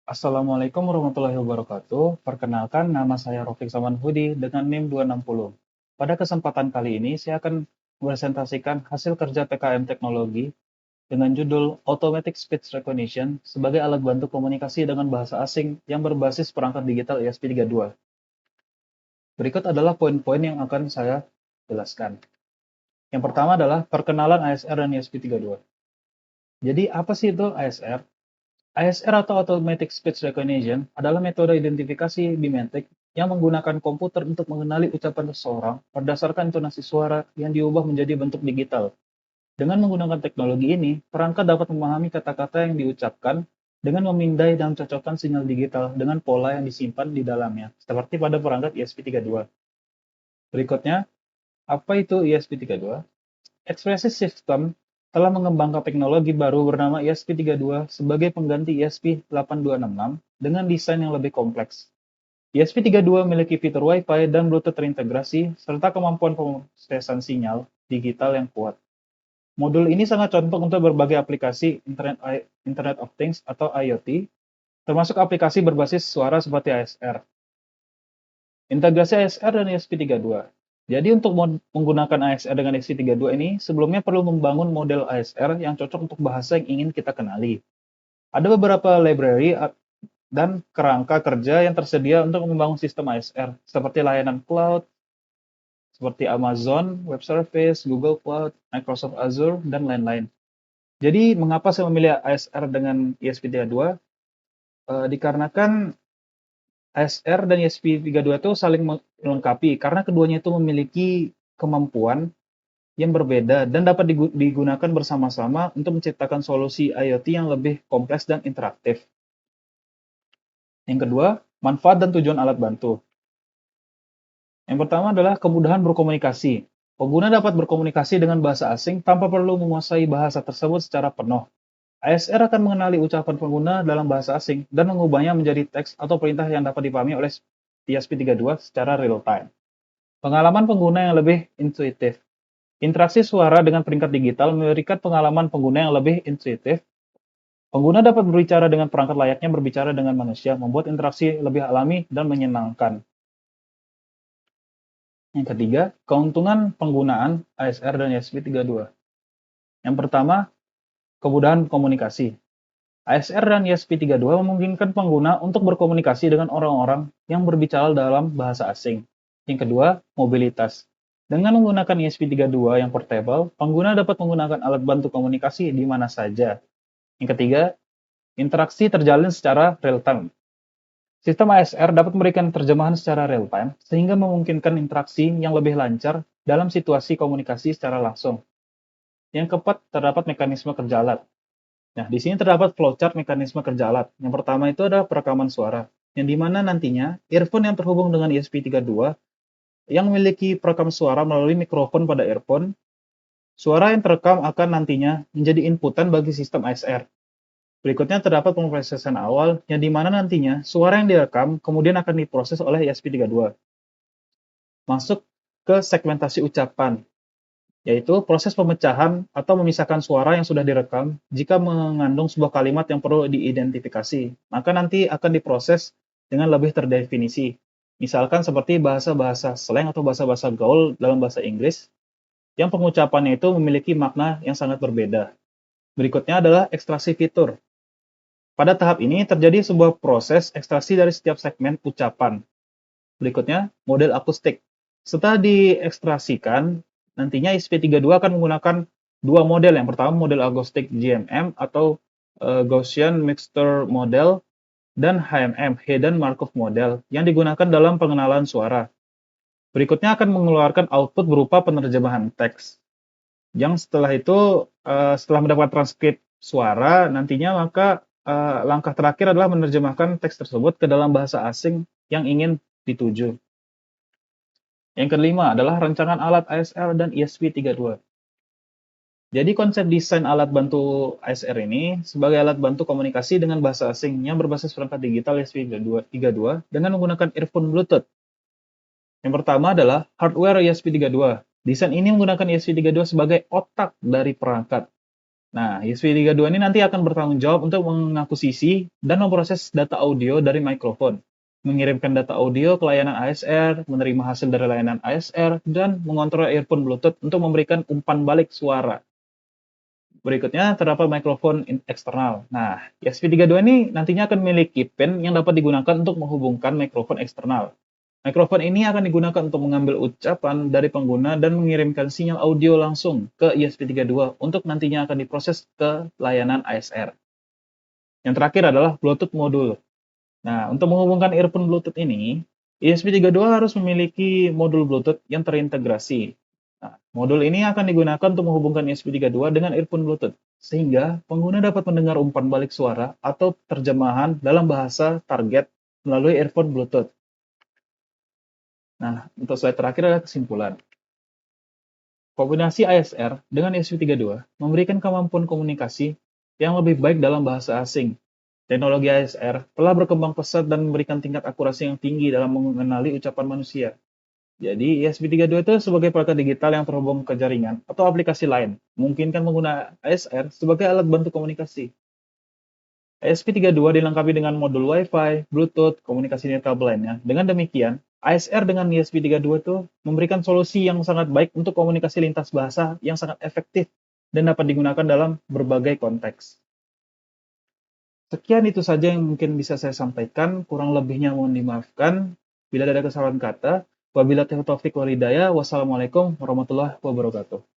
Assalamualaikum warahmatullahi wabarakatuh. Perkenalkan, nama saya Rofik Samanhudi dengan NIM 260. Pada kesempatan kali ini, saya akan presentasikan hasil kerja PKM Teknologi dengan judul Automatic Speech Recognition sebagai alat bantu komunikasi dengan bahasa asing yang berbasis perangkat digital ESP32. Berikut adalah poin-poin yang akan saya jelaskan. Yang pertama adalah perkenalan ASR dan ESP32. Jadi, apa sih itu ASR? ASR atau Automatic Speech Recognition adalah metode identifikasi bimetrik yang menggunakan komputer untuk mengenali ucapan seseorang berdasarkan intonasi suara yang diubah menjadi bentuk digital. Dengan menggunakan teknologi ini, perangkat dapat memahami kata-kata yang diucapkan dengan memindai dan mencocokkan sinyal digital dengan pola yang disimpan di dalamnya, seperti pada perangkat ESP32. Berikutnya, apa itu ESP32? Expressive System telah mengembangkan teknologi baru bernama ESP32 sebagai pengganti ESP8266 dengan desain yang lebih kompleks. ESP32 memiliki fitur Wi-Fi dan Bluetooth terintegrasi, serta kemampuan pemrosesan sinyal digital yang kuat. Modul ini sangat cocok untuk berbagai aplikasi Internet of Things atau IoT, termasuk aplikasi berbasis suara seperti ASR. Integrasi ASR dan ESP32. Jadi untuk menggunakan ASR dengan ESP32 ini, sebelumnya perlu membangun model ASR yang cocok untuk bahasa yang ingin kita kenali. Ada beberapa library dan kerangka kerja yang tersedia untuk membangun sistem ASR, seperti layanan cloud, seperti Amazon Web Service, Google Cloud, Microsoft Azure, dan lain-lain. Jadi, mengapa saya memilih ASR dengan ESP32? Dikarenakan ASR dan ESP32 itu saling melengkapi karena keduanya itu memiliki kemampuan yang berbeda dan dapat digunakan bersama-sama untuk menciptakan solusi IoT yang lebih kompleks dan interaktif. Yang kedua, manfaat dan tujuan alat bantu. Yang pertama adalah kemudahan berkomunikasi. Pengguna dapat berkomunikasi dengan bahasa asing tanpa perlu menguasai bahasa tersebut secara penuh. ASR akan mengenali ucapan pengguna dalam bahasa asing dan mengubahnya menjadi teks atau perintah yang dapat dipahami oleh ESP32 secara real time. Pengalaman pengguna yang lebih intuitif. Interaksi suara dengan peringkat digital memberikan pengalaman pengguna yang lebih intuitif. Pengguna dapat berbicara dengan perangkat layaknya berbicara dengan manusia, membuat interaksi lebih alami dan menyenangkan. Yang ketiga, keuntungan penggunaan ASR dan ESP32. Yang pertama, kemudahan komunikasi. ASR dan ESP32 memungkinkan pengguna untuk berkomunikasi dengan orang-orang yang berbicara dalam bahasa asing. Yang kedua, mobilitas. Dengan menggunakan ESP32 yang portable, pengguna dapat menggunakan alat bantu komunikasi di mana saja. Yang ketiga, interaksi terjalin secara real-time. Sistem ASR dapat memberikan terjemahan secara real-time, sehingga memungkinkan interaksi yang lebih lancar dalam situasi komunikasi secara langsung. Yang keempat, terdapat mekanisme kerja alat. Nah, di sini terdapat flowchart mekanisme kerja alat. Yang pertama itu adalah perekaman suara, yang dimana nantinya earphone yang terhubung dengan ESP32 yang memiliki perekam suara melalui mikrofon pada earphone, suara yang terekam akan nantinya menjadi inputan bagi sistem ASR. Berikutnya terdapat pemrosesan awal, yang dimana nantinya suara yang direkam kemudian akan diproses oleh ESP32. Masuk ke segmentasi ucapan, yaitu proses pemecahan atau memisahkan suara yang sudah direkam jika mengandung sebuah kalimat yang perlu diidentifikasi. Maka nanti akan diproses dengan lebih terdefinisi. Misalkan seperti bahasa-bahasa slang atau bahasa-bahasa gaul dalam bahasa Inggris, yang pengucapannya itu memiliki makna yang sangat berbeda. Berikutnya adalah ekstraksi fitur. Pada tahap ini terjadi sebuah proses ekstraksi dari setiap segmen ucapan. Berikutnya, model akustik. Setelah diekstrasikan, nantinya ESP32 akan menggunakan dua model. Yang pertama model akustik GMM atau Gaussian Mixture Model dan HMM, Hidden Markov Model, yang digunakan dalam pengenalan suara. Berikutnya akan mengeluarkan output berupa penerjemahan teks. Yang setelah itu, setelah mendapat transkrip suara, nantinya maka langkah terakhir adalah menerjemahkan teks tersebut ke dalam bahasa asing yang ingin dituju. Yang kelima adalah rancangan alat ASR dan ESP32. Jadi konsep desain alat bantu ASR ini sebagai alat bantu komunikasi dengan bahasa asing yang berbasis perangkat digital ESP32 dengan menggunakan earphone Bluetooth. Yang pertama adalah hardware ESP32. Desain ini menggunakan ESP32 sebagai otak dari perangkat. Nah, ESP32 ini nanti akan bertanggung jawab untuk mengakuisisi dan memproses data audio dari mikrofon, mengirimkan data audio ke layanan ASR, menerima hasil dari layanan ASR, dan mengontrol earphone Bluetooth untuk memberikan umpan balik suara. Berikutnya terdapat mikrofon eksternal. Nah, ESP32 ini nantinya akan memiliki pin yang dapat digunakan untuk menghubungkan mikrofon eksternal. Mikrofon ini akan digunakan untuk mengambil ucapan dari pengguna dan mengirimkan sinyal audio langsung ke ESP32 untuk nantinya akan diproses ke layanan ASR. Yang terakhir adalah Bluetooth modul. Nah, untuk menghubungkan earphone Bluetooth ini, ESP32 harus memiliki modul Bluetooth yang terintegrasi. Nah, modul ini akan digunakan untuk menghubungkan ESP32 dengan earphone Bluetooth, sehingga pengguna dapat mendengar umpan balik suara atau terjemahan dalam bahasa target melalui earphone Bluetooth. Nah, untuk slide terakhir adalah kesimpulan. Kombinasi ASR dengan ESP32 memberikan kemampuan komunikasi yang lebih baik dalam bahasa asing. Teknologi ASR telah berkembang pesat dan memberikan tingkat akurasi yang tinggi dalam mengenali ucapan manusia. Jadi, ESP32 itu sebagai perangkat digital yang terhubung ke jaringan atau aplikasi lain, memungkinkan pengguna ASR sebagai alat bantu komunikasi. ESP32 dilengkapi dengan modul Wi-Fi, Bluetooth, komunikasi nirkabel lainnya. Dengan demikian, ASR dengan ESP32 itu memberikan solusi yang sangat baik untuk komunikasi lintas bahasa yang sangat efektif dan dapat digunakan dalam berbagai konteks. Sekian itu saja yang mungkin bisa saya sampaikan, kurang lebihnya mohon dimaafkan. Bila ada kesalahan kata, wabillahi taufiq wal hidayah, wassalamualaikum warahmatullahi wabarakatuh.